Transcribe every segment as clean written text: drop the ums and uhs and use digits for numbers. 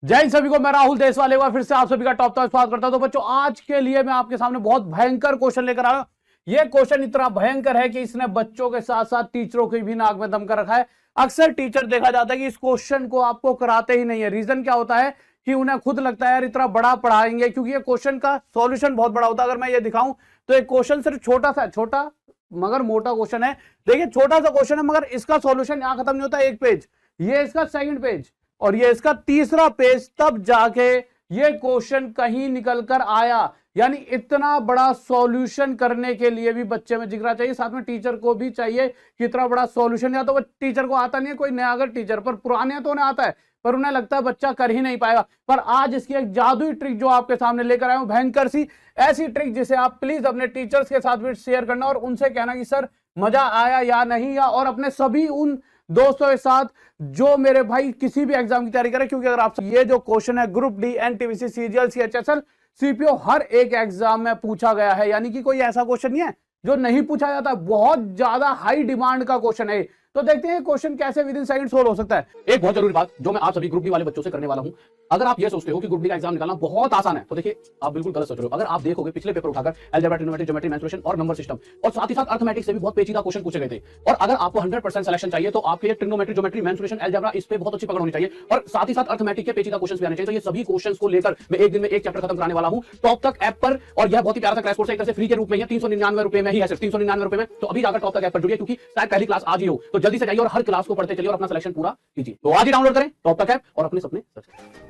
जय हिंद सभी को, मैं राहुल देशवाल एक बार फिर से आप सभी का टॉप टॉप स्वागत करता हूं। तो बच्चों, आज के लिए मैं आपके सामने बहुत भयंकर क्वेश्चन लेकर आया हूं। यह क्वेश्चन इतना भयंकर है कि इसने बच्चों के साथ साथ टीचरों की भी नाक में दम कर रखा है। अक्सर टीचर देखा जाता है कि इस क्वेश्चन को आपको कराते ही नहीं है। रीजन क्या होता है कि उन्हें खुद लगता है यार इतना बड़ा पढ़ाएंगे, क्योंकि ये क्वेश्चन का सॉल्यूशन बहुत बड़ा होता है। अगर मैं ये दिखाऊं तो एक क्वेश्चन सिर्फ छोटा मगर मोटा क्वेश्चन है। देखिए, छोटा सा क्वेश्चन है मगर इसका सॉल्यूशन यहां खत्म नहीं होता। एक पेज, ये इसका सेकंड पेज और ये इसका तीसरा पेज, तब जाके ये क्वेश्चन कहीं निकल कर आया। यानी इतना बड़ा सॉल्यूशन करने के लिए भी बच्चे में जिगरा चाहिए, साथ में टीचर को भी चाहिए कि इतना बड़ा सॉल्यूशन। या तो वो टीचर को आता नहीं है, कोई नया अगर टीचर, पर पुराने तो उन्हें आता है, पर उन्हें लगता है बच्चा कर ही नहीं पाएगा। पर आज इसकी एक जादुई ट्रिक जो आपके सामने लेकर आया हूं, भयंकर सी ऐसी ट्रिक जिसे आप प्लीज अपने टीचर्स के साथ भी शेयर करना और उनसे कहना कि सर मजा आया या नहीं, या और अपने सभी उन दोस्तों के साथ जो मेरे भाई किसी भी एग्जाम की तैयारी करें। क्योंकि अगर आप ये जो क्वेश्चन है group D, NTPC, CGL, CHSL, CPO, हर एक एग्जाम में पूछा गया है। यानी कि कोई ऐसा क्वेश्चन नहीं है जो नहीं पूछा जाता, बहुत ज्यादा हाई डिमांड का क्वेश्चन है। तो देखते हैं क्वेश्चन कैसे विद इन सेकंड सोल्व हो सकता है। एक बहुत जरूरी बात जो मैं आप सभी ग्रुप डी वाले बच्चों से करने वाला हूं, अगर आप ये सोचते हो कि ग्रुप डी का एग्जाम निकालना बहुत आसान है, तो देखिए आप बिल्कुल गलत सोच रहे हो। अगर आप देखोगे पिछले पेपर उठाकर अलजेब्रा, ट्रिग्नोमेट्री, ज्योमेट्री, मेंसुरेशन और नंबर सिस्टम और साथ ही साथ अर्थमेटिक से भी बहुत पेचीदा क्वेश्चन पूछे गए थे। और अगर आपको 100% सिलेक्शन चाहिए तो आपके ट्रिग्नोमेट्री, ज्योमेट्री, मेंसुरेशन, अलजेब्रा इस पे बहुत अच्छी पकड़ होनी चाहिए और साथ ही साथ अर्थमेटिक के पेचीदा क्वेश्चंस भी आने चाहिए। तो ये सभी क्वेश्चंस को लेकर मैं एक दिन में एक चैप्टर खत्म कराने वाला हूं टॉप तक ऐप पर। और यह बहुत ही प्यारा सा क्रैश कोर्स है, एक तरह से फ्री के रूप में है, 399 रुपए में ही है, सिर्फ 399 रुपए में। तो अभी जाकर टॉप तक ऐप पर जुड़िए, क्योंकि शायद पहली क्लास आज ही हो, तो जल्दी से जाइए और हर क्लास को पढ़ते चलिए और अपना सिलेक्शन पूरा कीजिए। तो आज ही डाउनलोड करें टॉप तक ऐप और अपने सपने सच करें।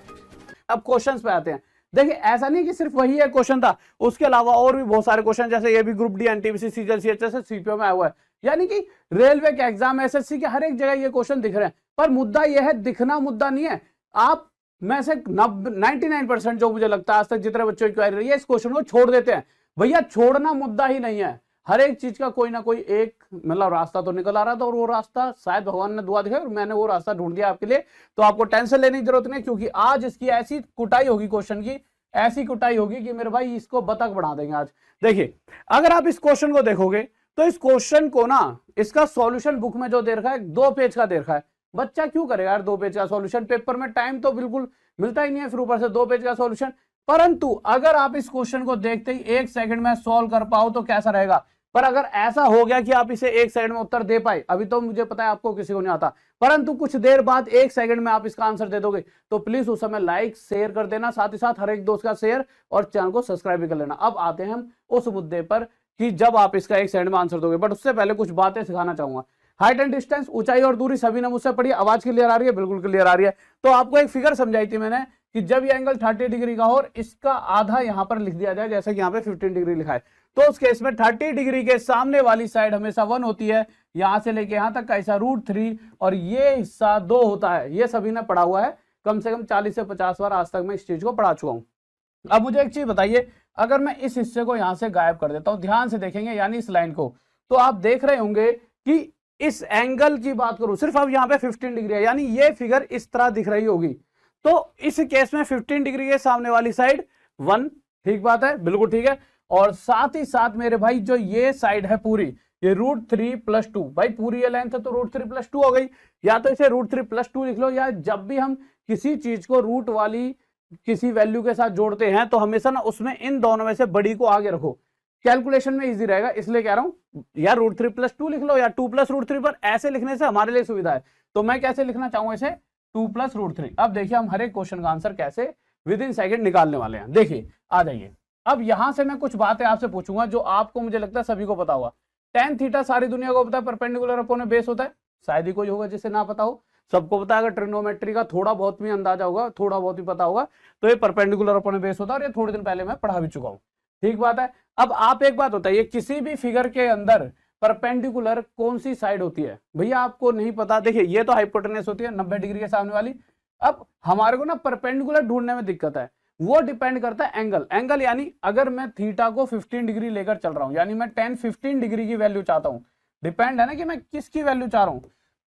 अब क्वेश्चंस पे आते हैं। देखिए, ऐसा नहीं कि सिर्फ वही एक क्वेश्चन था, उसके अलावा और भी बहुत सारे क्वेश्चन, जैसे ये भी group D, NTPC, CGL, CHSL, CPO में आया हुआ है। यानी कि रेलवे के एग्जाम, एसएससी के हर एक जगह ये क्वेश्चन दिख रहे हैं। पर मुद्दा यह है, दिखना मुद्दा नहीं है। आप में से 99% जो मुझे लगता है आज तक जितने बच्चों की क्वेरी रही है, इस क्वेश्चन को छोड़ देते हैं। भैया, छोड़ना मुद्दा ही नहीं है। हर एक चीज का कोई ना कोई एक मतलब रास्ता तो निकल आ रहा था, और वो रास्ता शायद भगवान ने दुआ दिखाई और मैंने वो रास्ता ढूंढ दिया आपके लिए। तो आपको टेंशन लेने की जरूरत नहीं, क्योंकि आज इसकी ऐसी कुटाई होगी क्वेश्चन की, ऐसी कुटाई होगी कि मेरे भाई इसको बतख बढ़ा देंगे आज। देखिए, अगर आप इस क्वेश्चन को देखोगे तो इस क्वेश्चन को ना, इसका सॉल्यूशन बुक में जो दे रखा है 2 पेज का दे रखा है। बच्चा क्यों करेगा यार 2 पेज का सॉल्यूशन? पेपर में टाइम तो बिल्कुल मिलता ही नहीं है, फिर ऊपर से 2 पेज का सॉल्यूशन। परंतु अगर आप इस क्वेश्चन को देखते ही 1 सेकंड में सॉल्व कर पाओ तो कैसा रहेगा। पर अगर ऐसा हो गया कि आप इसे 1 सेकंड में उत्तर दे पाए, अभी तो मुझे पता है आपको किसी को नहीं आता, परंतु कुछ देर बाद 1 सेकंड में आप इसका आंसर दे दोगे, तो प्लीज उस समय लाइक शेयर कर देना, साथ ही साथ हर एक दोस्त का शेयर और चैनल को सब्सक्राइब भी कर लेना। अब आते हैं हम उस मुद्दे पर कि जब आप इसका 1 सेकंड में आंसर दोगे, बट उससे पहले कुछ बातें सिखाना चाहूंगा। हाइट एंड डिस्टेंस, ऊंचाई और दूरी सभी ने मुझसे पढ़ी। आवाज क्लियर आ रही है? बिल्कुल क्लियर आ रही है। तो आपको एक फिगर समझाई थी मैंने कि जब ये एंगल 30 डिग्री का हो और इसका आधा यहां पर लिख दिया जाए, जैसे कि यहां पे 15 डिग्री लिखा है, तो उस केस में 30 डिग्री के सामने वाली साइड हमेशा 1 होती है, यहां से लेके यहां तक का हिस्सा √3 और ये हिस्सा 2 होता है। ये सभी ने पढ़ा हुआ है, कम से कम 40 से 50 बार आज तक मैं इस चीज को पढ़ा चुका हूं। अब मुझे एक चीज बताइए, अगर मैं इस हिस्से को यहां से गायब कर देता हूं, ध्यान से देखेंगे यानी इस लाइन को, तो आप देख रहे होंगे कि इस एंगल की बात करूं, सिर्फ अब यहां पे 15 डिग्री है, यानी ये फिगर इस तरह दिख रही होगी। तो इस केस में 15 डिग्री के सामने वाली साइड 1, ठीक बात है, बिल्कुल ठीक है। और साथ ही साथ मेरे भाई जो ये साइड है पूरी, ये √3 + 2, भाई पूरी ये लेंथ है तो √3 + 2 हो गई। या तो इसे √3 + 2 लिख लो, या जब भी हम किसी चीज को रूट वाली किसी वैल्यू के साथ जोड़ते हैं तो हमेशा ना उसमें इन दोनों में से बड़ी को आगे रखो, कैलकुलेशन में इजी रहेगा। इसलिए कह रहा हूं या √3 + 2 लिख लो या 2 + √3, पर ऐसे लिखने से हमारे लिए सुविधा है। तो मैं कैसे लिखना चाहूंगा इसे? 2 + √3। अब देखिए हम हर एक क्वेश्चन का आंसर कैसे विद इन सेकंड निकालने वाले हैं। देखिए, आ जाइए। अब यहां से मैं कुछ बातें आपसे पूछूंगा जो आपको मुझे लगता है सभी को पता होगा। tan थीटा सारी दुनिया को पता है, परपेंडिकुलर अपॉन बेस होता है, शायद ही कोई होगा जिसे ना पता हो, सबको पता है। अगर ट्रिग्नोमेट्री का थोड़ा बहुत भी अंदाजा होगा, थोड़ा बहुत ही पता होगा, तो ये परपेंडिकुलर अपॉन बेस होता है, और ये थोड़े दिन पहले मैं पढ़ा भी चुका हूं, ठीक बात है। अब आप एक बात बताइए, किसी भी फिगर के अंदर परपेंडिकुलर कौन सी साइड होती है? भैया आपको नहीं पता। देखिए, ये तो हाइपोटेनस होती है 90 डिग्री के सामने वाली। अब हमारे को ना परपेंडिकुलर ढूंढने में दिक्कत है, वो डिपेंड करता है एंगल। यानी अगर मैं थीटा को 15 डिग्री लेकर चल रहा हूं, यानी मैं 15 डिग्री की वैल्यू चाहता हूं, डिपेंड है ना कि मैं किसकी वैल्यू चाह रहा हूं।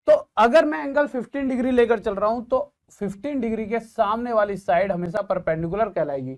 तो अगर मैं एंगल 15 डिग्री लेकर चल रहा हूं तो 15 डिग्री के सामने वाली साइड हमेशा परपेंडिकुलर कहलाएगी।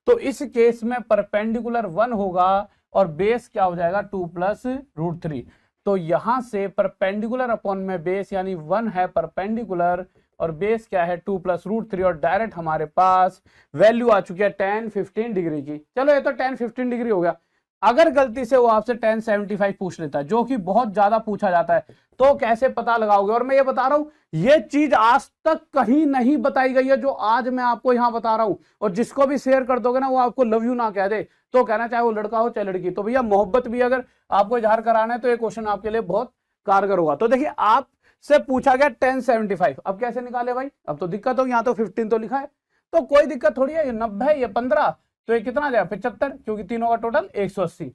तो इस केस में परपेंडिकुलर 1 होगा और बेस क्या हो जाएगा? 2 + √3। तो यहां से परपेंडिकुलर अपॉन में बेस यानी 1 है परपेंडिकुलर, और बेस क्या है 2 + √3 और डायरेक्ट हमारे पास वैल्यू आ चुकी है tan 15 डिग्री की। चलो ये तो tan 15 डिग्री हो गया। अगर गलती से वो आपसे tan 75 पूछ लेता है, जो कि बहुत ज्यादा पूछा जाता है, तो कैसे पता लगाओगे? और मैं ये बता रहा हूं, ये चीज आज तक कहीं नहीं बताई गई है जो आज मैं आपको यहां बता रहा हूं। और जिसको भी शेयर कर दोगे ना, वो आपको लव यू ना कह दे, तो कहना चाहे वो लड़का हो चाहे लड़की। तो भैया मोहब्बत भी अगर आपको इजहार कराना है तो ये क्वेश्चन आपके लिए बहुत कारगर होगा। तो देखिए आपसे पूछा गया tan 75, अब कैसे निकाले भाई? अब तो दिक्कत होगी, यहाँ तो 15 तो लिखा है, तो कोई दिक्कत थोड़ी है। ये 90 ये 15, तो ये कितना आ जाएगा 75, क्योंकि तीनों का टोटल 180।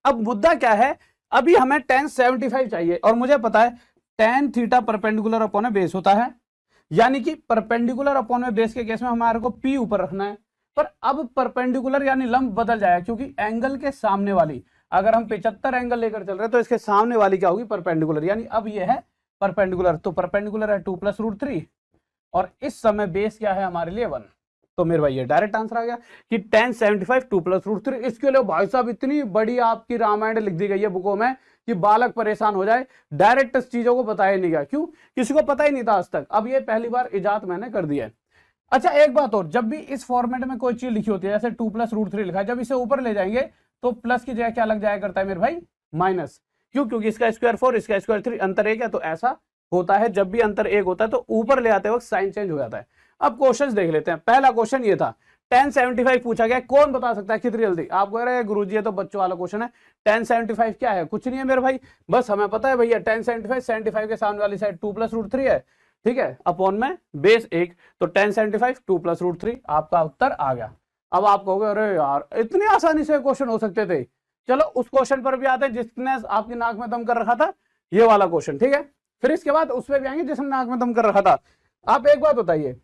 अब मुद्दा क्या है, अभी हमें tan 75 चाहिए और मुझे पता है tan थीटा परपेंडिकुलर अपॉन में बेस होता है, यानी कि परपेंडिकुलर अपॉन में बेस के केस में हमारे को p ऊपर रखना है। पर अब परपेंडिकुलर यानी लंब बदल जाएगा, क्योंकि एंगल के सामने वाली, अगर हम 75 एंगल लेकर चल रहे हैं तो इसके सामने वाली क्या होगी? परपेंडिकुलर, यानी अब ये है परपेंडिकुलर। तो परपेंडिकुलर है 2 + √3 और इस समय बेस क्या है हमारे लिए 1। तो मेरे भाई ये डायरेक्ट आंसर आ गया कि tan 75 2 + √3। इसके लिए भाई साहब इतनी बड़ी आपकी रामायण लिख दी गई है बुकों में कि बालक परेशान हो जाए। डायरेक्ट इस चीजों को बताया नहीं गया, क्यों? किसी को पता ही नहीं था आज तक। अब ये पहली बार इजात मैंने कर दिया है। अच्छा एक बात और, जब भी इस फॉर्मेट में कोई चीज लिखी होती है, जैसे 2 + √3 लिखा है, जब इसे ऊपर ले जाएंगे तो प्लस की जगह क्या लग जाया करता है मेरे भाई? माइनस। क्यों? क्योंकि इसका स्क्वायर 4 इसका स्क्वायर 3, अंतर 1 है, तो ऐसा होता है। जब भी अंतर 1 होता है तो ऊपर ले आते वक्त साइन चेंज हो जाता है। अब क्वेश्चन देख लेते हैं। पहला क्वेश्चन ये था, tan 75 पूछा गया, कौन बता सकता है? कितनी जल्दी? आप कह रहे हैं गुरुजी ये तो बच्चों वाला क्वेश्चन है, tan 75 क्या है? कुछ नहीं है मेरे भाई, बस हमें पता है भैया tan 75 के सामने वाली साइड 2 + √3 है, ठीक है, अपॉन में बेस 1, तो tan 75 2 + √3 आपका उत्तर आ गया। अब आप कहोगे अरे यार इतनी आसानी से क्वेश्चन हो सकते थे। चलो उस क्वेश्चन पर भी आते हैं जिसने आपकी नाक में दम कर रखा था, ये वाला क्वेश्चन, ठीक है। फिर इसके बाद उस पर भी आएंगे जिसने नाक में दम कर रखा था। आप एक बात बताइए,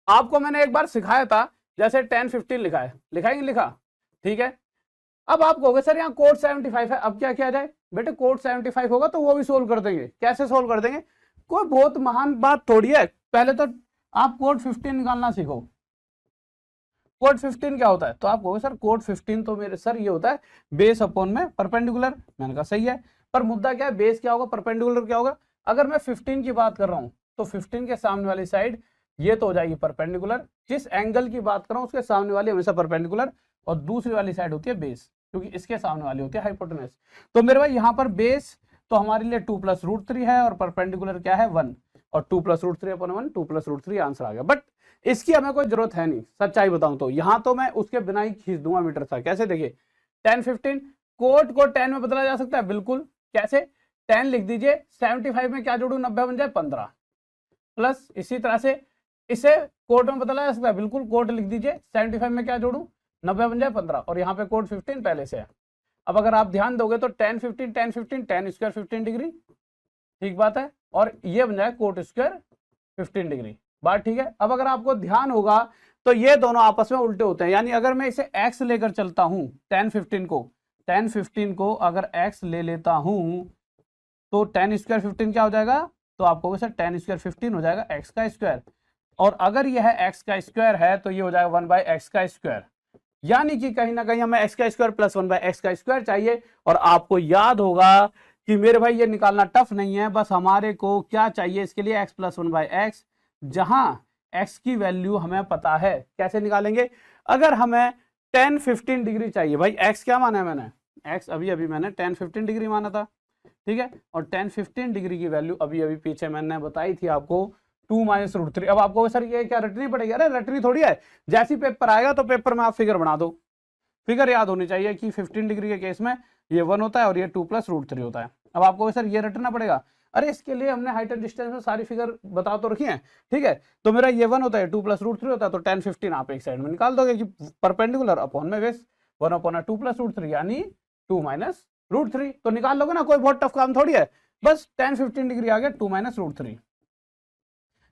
आपको मैंने एक बार सिखाया था, जैसे tan 15 लिखा है, लिखा ही लिखा, ठीक है। अब आप कहोगे सर यहाँ कोड 75 है, अब क्या किया जाए? बेटे कोड 75 होगा तो वो भी सोल्व कर देंगे। कैसे सोल्व कर देंगे? कोई बहुत महान बात थोड़ी है। पहले तो आप कोड 15 निकालना सीखो। कोड 15 क्या होता है? तो आप कहोगे सर कोड 15 तो मेरे सर ये होता है बेस अपॉन में परपेंडिकुलर। मैंने कहा सही है, पर मुद्दा क्या है? बेस क्या होगा, परपेंडिकुलर क्या होगा? अगर मैं 15 की बात कर रहा हूं तो 15 के सामने वाली साइड ये तो हो जाएगी परपेंडिकुलर। जिस एंगल की बात कर रहा हूं उसके सामने वाली हमेशा परपेंडिकुलर, और दूसरी वाली साइड होती है बेस, क्योंकि इसके सामने वाली होती है हाइपोटेनस। तो मेरे भाई यहाँ पर बेस तो हमारे लिए 2 + √3 है और परपेंडिकुलर क्या है 1, और 2 + √3 अपॉन 1 2 + √3 आंसर आ गया। बट इसकी हमें कोई जरूरत है नहीं, सच्चाई बताऊं तो। यहां तो मैं उसके बिना ही खींच दूंगा मीटर था। कैसे? देखिए tan 15 कोट को tan में बदला जा सकता है, बिल्कुल। कैसे? tan लिख दीजिए, 75 में क्या जोड़ू? 90 बन जाए 15, प्लस इसी तरह से इसे कोट में बदला जा सकता है, बिल्कुल। कोट लिख दीजिए, 75 में क्या जोड़ू? 90 बन जाए 15, और यहाँ पे कोट 15 पहले से है। अब अगर आप ध्यान दोगे तो tan 15 tan स्क्वायर 15 डिग्री, ठीक बात है, और ये बन जाए कोट स्क्वायर 15 डिग्री। बात ठीक है। अब अगर आपको ध्यान होगा तो ये दोनों आपस में उल्टे होते हैं, यानी अगर मैं इसे x लेकर चलता हूं, tan 15 को अगर x ले लेता हूं तो tan स्क्वायर 15 क्या हो जाएगा? तो आपको सर tan स्क्वायर 15 हो जाएगा x का स्क्वायर, और अगर यह x का स्क्वायर है तो ये हो जाएगा 1/x का स्क्वायर। यानी कि कहीं ना कहीं हमें x का स्क्वायर प्लस 1/x का स्क्वायर चाहिए। और आपको याद होगा कि मेरे भाई ये निकालना टफ नहीं है, बस हमारे को क्या चाहिए इसके लिए? x + 1/x, जहां x की वैल्यू हमें पता है। कैसे निकालेंगे? अगर हमें tan 15 डिग्री चाहिए, भाई x क्या माना है मैंने? x अभी अभी मैंने tan 15 डिग्री माना था, ठीक है। और tan 15 डिग्री की वैल्यू अभी अभी पीछे मैंने बताई थी आपको 2 - √3। अब आपको सर ये क्या रटनी पड़ेगी? अरे रटनी थोड़ी है, जैसी पेपर आएगा तो पेपर में आप फिगर बना दो। फिगर याद होनी चाहिए कि 15 डिग्री के केस में ये 1 होता है और ये 2 + √3 होता है। अब आपको सर ये रटना पड़ेगा। अरे इसके लिए हमने हाइट एंड डिस्टेंस में सारी फिगर बता तो रखी है, ठीक है। तो मेरा ये 1 होता है, 2 + √3 होता है, तो tan 15 आप एक साइड में निकाल दोगे कि परपेंडिकुलर अपॉन में बेस 1/2 + √3 यानी 2 - √3। तो निकाल लोगे ना, कोई बहुत टफ काम थोड़ी है। बस tan 15 डिग्री आ गया 2 - √3,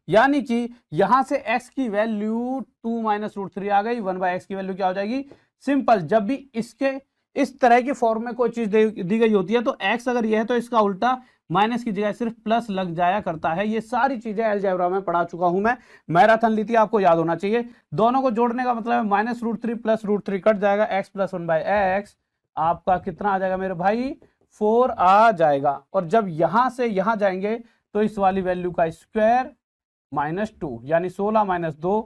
यानी कि यहां से x की वैल्यू 2 - √3 आ गई। 1/x की वैल्यू क्या हो जाएगी? सिंपल, जब भी इसके इस तरह की फॉर्म में कोई चीज दी गई होती है तो x अगर ये है तो इसका उल्टा माइनस की जगह सिर्फ प्लस लग जाया करता है। ये सारी चीजें अलजेब्रा में पढ़ा चुका हूं मैं, मैराथन ली थी, आपको याद होना चाहिए। दोनों को जोड़ने का मतलब है -√3 + √3 कट जाएगा, x + 1/x आपका कितना आ जाएगा मेरे भाई? 4 आ जाएगा। और जब यहां से यहां जाएंगे तो इस वाली वैल्यू का स्क्वायर -2 यानी 16 - 2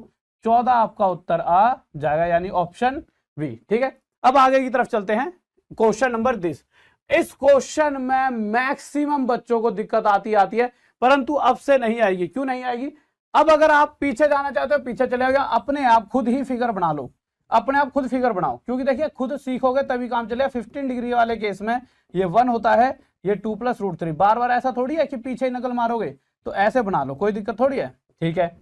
14 आपका उत्तर आ जाएगा, यानी ऑप्शन बी। ठीक है, अब आगे की तरफ चलते हैं। क्वेश्चन नंबर दिस, इस क्वेश्चन में मैक्सिमम बच्चों को दिक्कत आती है, परंतु अब से नहीं आएगी। क्यों नहीं आएगी? अब अगर आप पीछे जाना चाहते हो पीछे चले जाओगे, अपने आप खुद ही फिगर बना लो, अपने आप खुद फिगर बनाओ, क्योंकि देखिए खुद सीखोगे तभी काम चलेगा। 15 डिग्री वाले केस में ये 1 होता है, ये 2 + √3। बार बार ऐसा थोड़ी है कि पीछे ही नकल मारोगे, तो ऐसे बना लो, कोई दिक्कत थोड़ी है। ठीक है,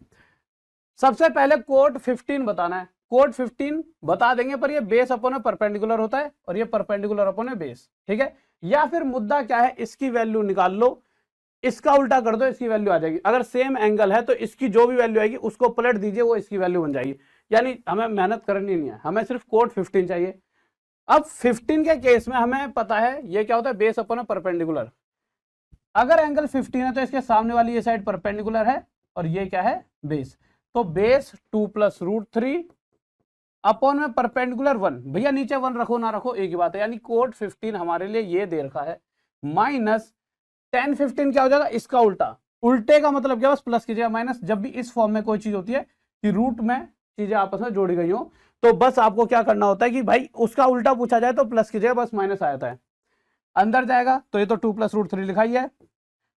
सबसे पहले कोड 15 बताना है। कोड 15 बता देंगे, पर ये बेस अपॉन में परपेंडिकुलर होता है और ये परपेंडिकुलर अपॉन में बेस। ठीक है, या फिर मुद्दा क्या है, इसकी वैल्यू निकाल लो, इसका उल्टा कर दो, इसकी वैल्यू आ जाएगी। अगर सेम एंगल है तो इसकी जो भी वैल्यू आएगी उसको पलट दीजिए, वो इसकी वैल्यू बन जाएगी। यानी हमें मेहनत करनी नहीं है, हमें सिर्फ कोड 15 चाहिए। अब 15 के केस में हमें पता है ये क्या होता है, बेस अपॉन परपेंडिकुलर। अगर एंगल 15 है तो इसके सामने वाली ये साइड परपेंडिकुलर है और ये क्या है, बेस। तो बेस 2 + √3 अपॉन में परपेंडिकुलर 1। भैया नीचे 1 रखो ना रखो एक ही बात है, यानी कोड 15 हमारे लिए ये दे रखा है। माइनस 10 15 क्या हो जाएगा, इसका उल्टा। उल्टे का मतलब क्या, बस प्लस कीजिएगा माइनस। जब भी इस फॉर्म में कोई चीज होती है कि रूट में चीजें आपस में जोड़ी गई हो, तो बस आपको क्या करना होता है कि भाई उसका उल्टा पूछा जाए तो प्लस कीजिएगा, बस माइनस आ जाता है। अंदर जाएगा तो ये तो 2 + √3 लिखा ही है,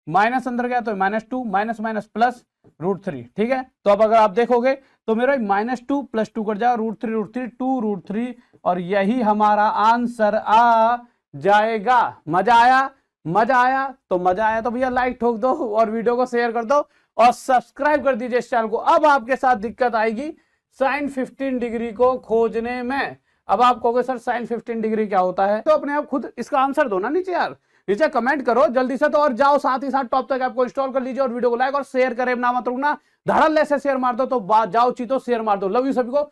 माइनस अंदर गया तो -2 माइनस माइनस प्लस √3। ठीक है, तो अब अगर आप देखोगे तो मेरा -2 + 2 कट जाएगा, √3 2√3, और यही हमारा आंसर आ जाएगा। मजा आया? मजा आया तो भैया लाइक ठोक दो और वीडियो को शेयर कर दो और सब्सक्राइब कर दीजिए इस चैनल को। अब आपके साथ दिक्कत आएगी साइन 15 डिग्री को खोजने में। अब आप कहोगे सर साइन 15 डिग्री क्या होता है, तो अपने आप खुद इसका आंसर दो ना नीचे यार, नीचे कमेंट करो जल्दी से। तो और जाओ साथ ही साथ टॉप तक आपको इंस्टॉल कर लीजिए और वीडियो को लाइक और शेयर करें ना, मत रुकना, धड़ल्ले से शेयर मार दो। तो जाओ चीतो शेयर मार दो। लव यू सभी को।